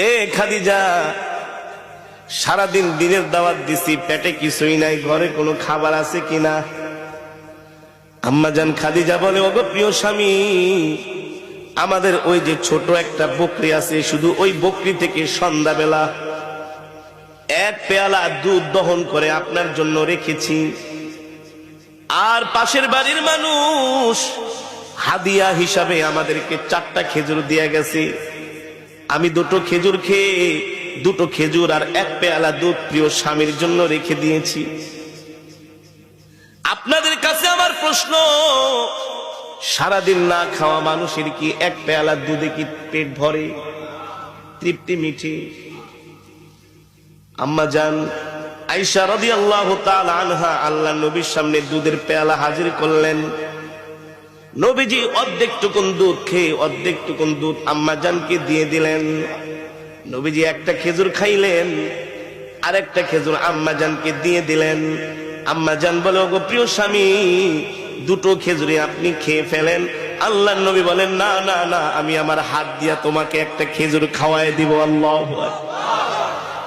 এ খাদিজা, সারাদিন দিনের দাওয়াত দিছি, পেটে কিছুই নাই, ঘরে কোনো খাবার আছে কিনা? আম্মাজান খাদিজা বলে, ওগো প্রিয় স্বামী, আমাদের ওই যে ছোট একটা বকরি আছে, শুধু ওই বকরি থেকে সন্ধ্যাবেলা এক পেয়ালা দুধ দহন করে আপনার জন্য রেখেছি। আর পাশের বাড়ির মানুষ হাদিয়া হিসাবে আমাদেরকে 4টা খেজুর দিয়ে গেছে। আমি 2টো খেজুর খেয়ে 2টো খেজুর আর এক পেয়ালা দুধ প্রিয় স্বামীর জন্য রেখে দিয়েছি। আপনাদের কাছে আমার প্রশ্ন, সারাদিন না খাওয়া মানুষের কি এক পেয়ালা দুধে কি পেট ভরে, তৃপ্তি মিঠে? আম্মাজান আয়েশা রাদিয়াল্লাহু তাআলা আনহা আল্লাহর নবীর সামনে দুধের পেয়ালা হাজির করলেন। নবীজি অর্ধেকটুকুন দুধ খেয়ে অর্ধেকটুকুন দুধ আম্মাজানকে দিয়ে দিলেন। নবীজি একটা খেজুর খাইলেন, আর একটা খেজুর আম্মাজানকে দিয়ে দিলেন। আম্মাজান বলে, ওগো প্রিয় স্বামী, 2টো খেজুরে আপনি খেয়ে ফেলেন। আল্লাহর নবী বলেন, না না না, আমি আমার হাত দিয়া তোমাকে একটা খেজুর খাওয়ায় দিব। আল্লাহু আকবার।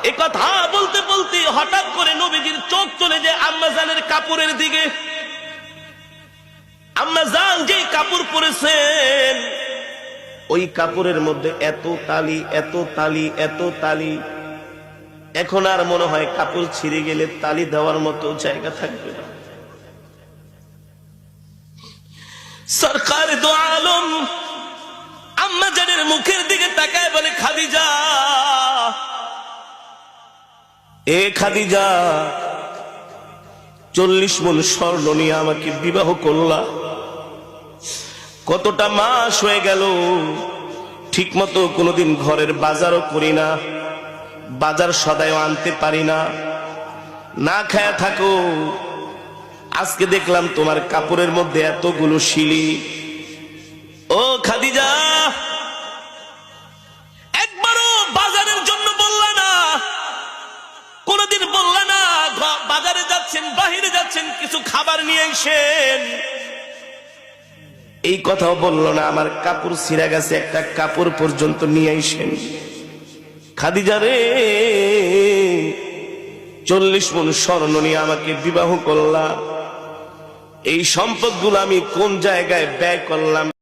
এই কথা বলতে বলতে হঠাৎ করে নবীজির চোখ চলে যায় আম্মাজানের কাপড়ের দিকে। আম্মাজান যে কাপড় পরেছেন, ওই কাপড়ের মধ্যে এত তালি, এত তালি, এত তালি, এখন আর মনে হয় কাপড় ছিঁড়ে গেলে তালি দেওয়ার মতো জায়গা থাকবে না। সরকার দো আলম আম্মাজানের মুখের দিকে তাকায় বলে, খাদিজা, এ খাদিজা, 40 মণ স্বর্ণ নিয়ে আমাকে বিবাহ করলা, কতটা মাস হয়ে গেল, ঠিক মতো কোনোদিন ঘরের বাজারও করি না, বাজার সদাইও আনতে পারি না, না খায়া থাকো। আজকে দেখলাম তোমার কাপড়ের মধ্যে এতগুলো শিলি। ও খাদিজা, একবারও বাজারের জন্য বললা না, কোনদিন বললা না বাজারে যাচ্ছেন, বাহিরে যাচ্ছেন, কিছু খাবার নিয়ে আসেন, এই কথাও বললো না। আমার কাপড় ছিঁড়া গেছে, একটা কাপড় পর্যন্ত নিয়ে আসেন। খাদিজা রে, 40 মণ স্বর্ণ নিয়ে আমাকে বিবাহ করলা, এই সম্পদগুলো আমি কোন জায়গায় ব্যয় করলাম?